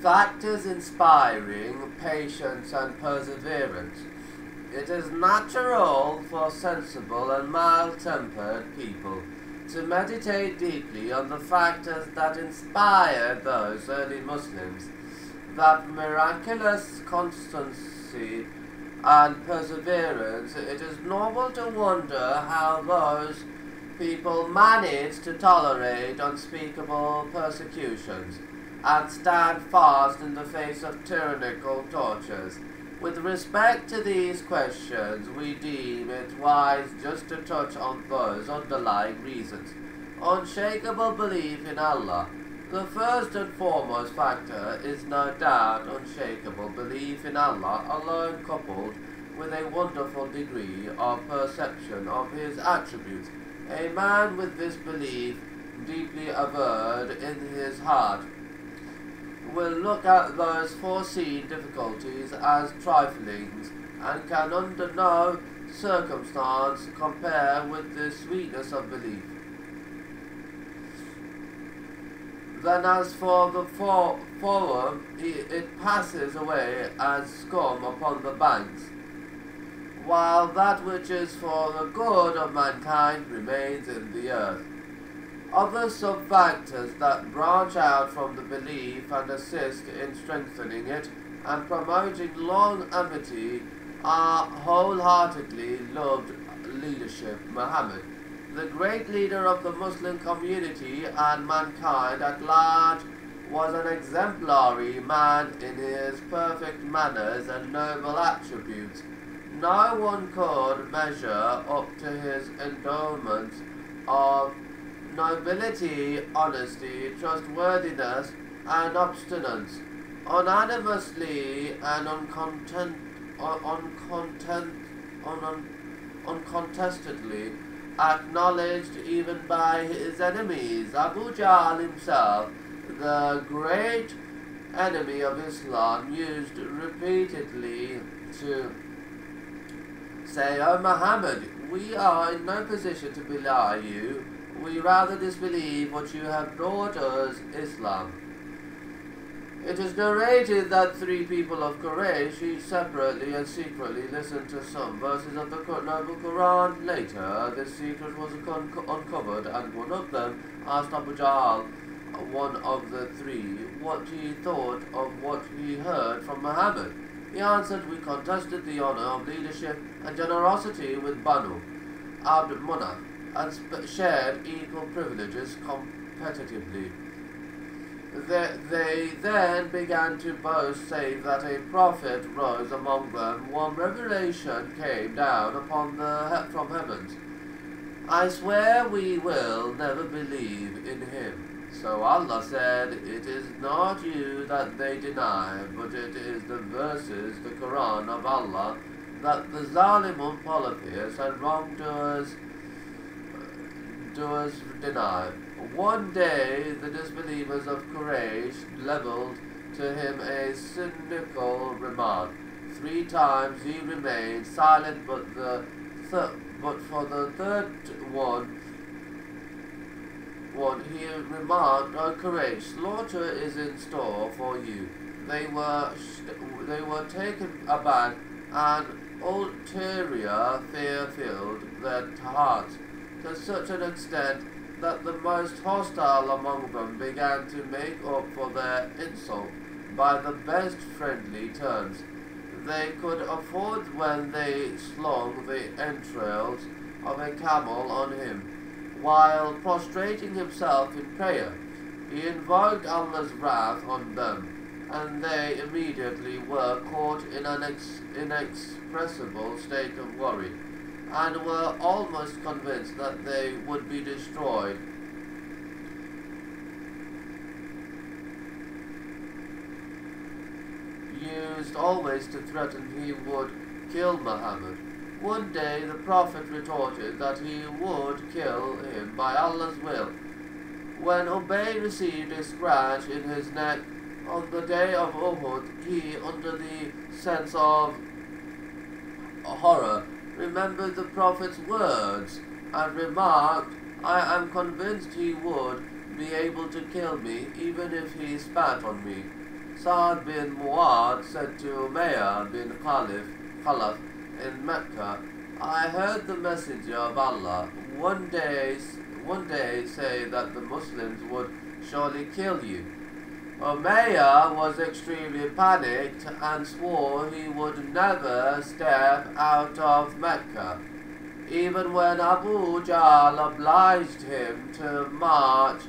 factors inspiring patience and perseverance. It is natural for sensible and mild-tempered people to meditate deeply on the factors that inspired those early Muslims, that miraculous constancy and perseverance. It is normal to wonder how those people managed to tolerate unspeakable persecutions and stand fast in the face of tyrannical tortures. With respect to these questions, we deem it wise just to touch on those underlying reasons. Unshakable belief in Allah. The first and foremost factor is no doubt unshakable belief in Allah alone, coupled with a wonderful degree of perception of His attributes. A man with this belief deeply averred in his heart will look at those foreseen difficulties as triflings, and can under no circumstance compare with the sweetness of belief. Then as for the forum, it passes away as scum upon the banks, while that which is for the good of mankind remains in the earth. Other sub-factors that branch out from the belief and assist in strengthening it and promoting long amity are wholeheartedly loved leadership. Muhammad, the great leader of the Muslim community and mankind at large, was an exemplary man in his perfect manners and noble attributes. No one could measure up to his endowments of nobility, honesty, trustworthiness, and abstinence. Unanimously and uncontestedly acknowledged even by his enemies. Abu Jahl himself, the great enemy of Islam, used repeatedly to say, "O Muhammad, we are in no position to belie you. We rather disbelieve what you have brought us, Islam." It is narrated that 3 people of Quraysh, each separately and secretly, listened to some verses of the noble Quran. Later, this secret was uncovered, and one of them asked Abu Jahl, one of the 3, what he thought of what he heard from Muhammad. He answered, "We contested the honor of leadership and generosity with Banu Abd Munaf, and shared equal privileges competitively." They then began to boast, saying that a prophet rose among them. One revelation came down upon from heavens. "I swear we will never believe in him." So Allah said, "It is not you that they deny, but it is the verses, the Quran of Allah, that the Zalimun polytheists and wrongdoers deny." One day the disbelievers of Quraysh levelled to him a cynical remark. 3 times he remained silent, but for the third one he remarked, "O Quraysh, slaughter is in store for you." They were taken aback, and ulterior fear filled their hearts to such an extent that the most hostile among them began to make up for their insult by the best friendly turns they could afford when they slung the entrails of a camel on him. While prostrating himself in prayer, he invoked Allah's wrath on them, and they immediately were caught in an inexpressible state of worry, and were almost convinced that they would be destroyed. Used always to threaten he would kill Muhammad. One day the Prophet retorted that he would kill him by Allah's will. When Ubay received a scratch in his neck on the day of Uhud, he, under the sense of horror, remembered the Prophet's words and remarked, "I am convinced he would be able to kill me even if he spat on me." Sa'd bin Mu'adh said to Umayyah bin Khalaf in Mecca, I heard the Messenger of Allah one day say that the Muslims would surely kill you. Umayyah was extremely panicked and swore he would never step out of Mecca, even when Abu Jahl obliged him to march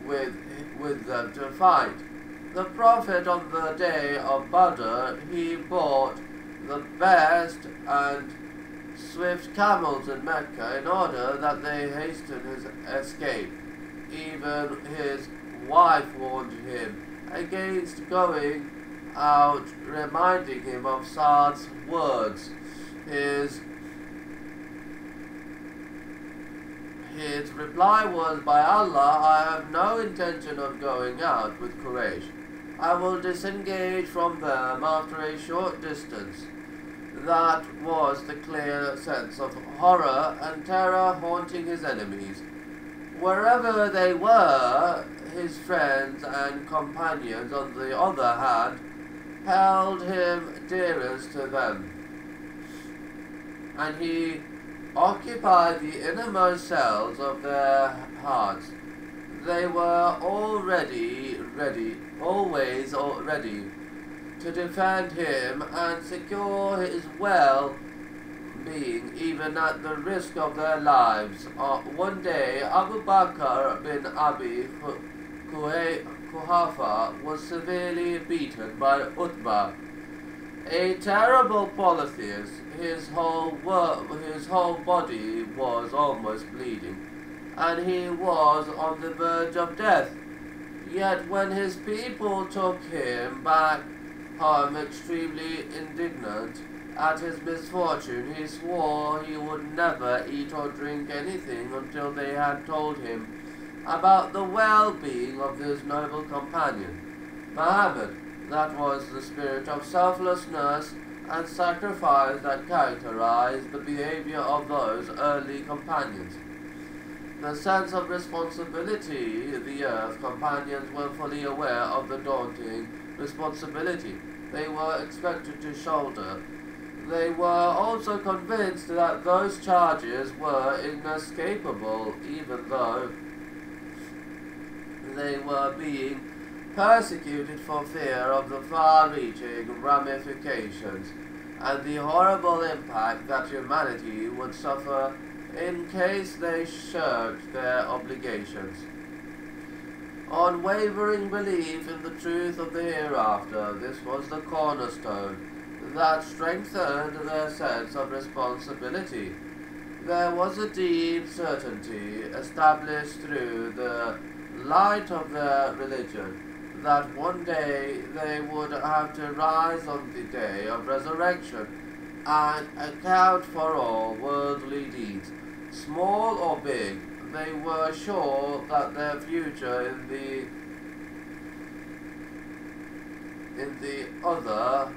with them to fight. The Prophet on the day of Badr, he bought the best and swift camels in Mecca in order that they hasten his escape. Even his wife warned him against going out, reminding him of Sa'd's words. His reply was, By Allah, I have no intention of going out with Quraysh. I will disengage from them after a short distance. That was the clear sense of horror and terror haunting his enemies. Wherever they were, his friends and companions, on the other hand, held him dearest to them, and he occupied the innermost cells of their hearts. They were always ready to defend him and secure his well-being, even at the risk of their lives. One day, Abu Bakr bin Abi Quhafa was severely beaten by Utbah, a terrible polytheist. His whole body was almost bleeding, and he was on the verge of death. Yet when his people took him back home extremely indignant at his misfortune, he swore he would never eat or drink anything until they had told him about the well-being of his noble companion, Muhammad. That was the spirit of selflessness and sacrifice that characterized the behavior of those early companions. The sense of responsibility, the Earth companions were fully aware of the daunting responsibility they were expected to shoulder. They were also convinced that those charges were inescapable, even though they were being persecuted for fear of the far-reaching ramifications and the horrible impact that humanity would suffer in case they shirked their obligations. Unwavering belief in the truth of the hereafter, this was the cornerstone that strengthened their sense of responsibility. There was a deep certainty established through the light of their religion that one day they would have to rise on the day of resurrection and account for all worldly deeds, small or big. They were sure that their future in the other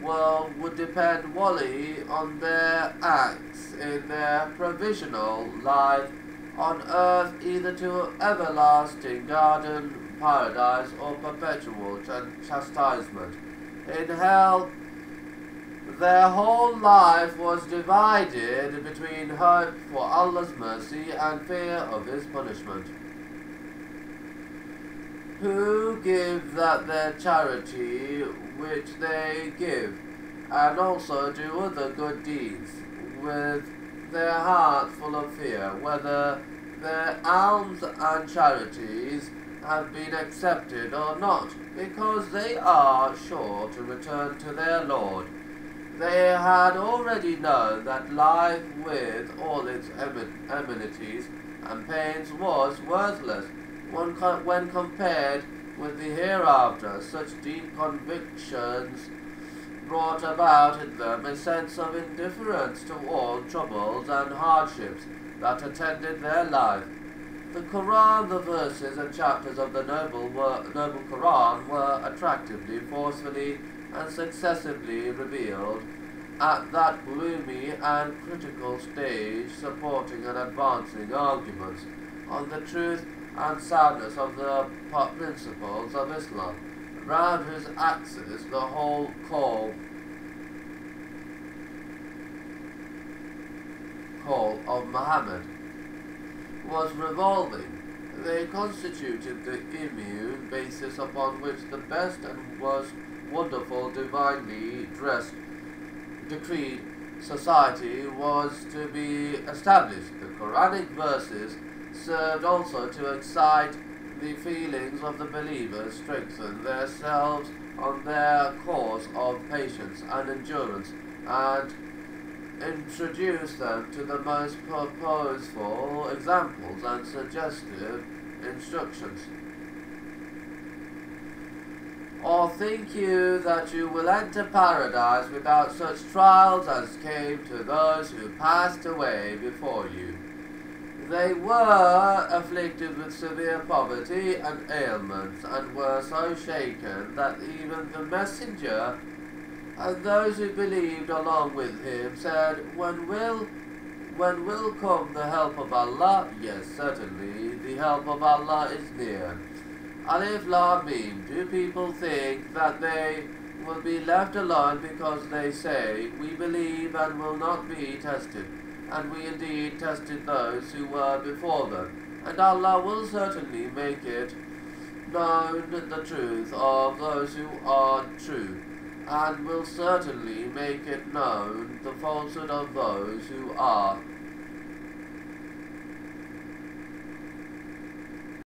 world would depend wholly on their acts in their provisional life on earth, either to everlasting garden paradise or perpetual chastisement. In hell, their whole life was divided between hope for Allah's mercy and fear of His punishment. Who give that their charity which they give, and also do other good deeds, with their heart full of fear, whether their alms and charities have been accepted or not, because they are sure to return to their Lord. They had already known that life with all its amenities and pains was worthless when compared with the hereafter. Such deep convictions brought about in them a sense of indifference to all troubles and hardships that attended their life. The Quran, the verses and chapters of the noble Quran were attractively, forcefully, and successively revealed at that gloomy and critical stage, supporting and advancing arguments on the truth and soundness of the principles of Islam, round whose axis the whole call of Muhammad was revolving. They constituted the immune basis upon which the best and most wonderful, divinely dressed, decreed society was to be established. The Quranic verses served also to excite the feelings of the believers, strengthen themselves on their course of patience and endurance, and introduce them to the most purposeful examples and suggestive instructions. Or think you that you will enter paradise without such trials as came to those who passed away before you? They were afflicted with severe poverty and ailments, and were so shaken that even the messenger and those who believed along with him said, When will come the help of Allah? Yes, certainly, the help of Allah is near. Alif Lam Mim. Do people think that they will be left alone because they say, We believe and will not be tested? And we indeed tested those who were before them. And Allah will certainly make it known the truth of those who are true, and will certainly make it known the falsehood of those who are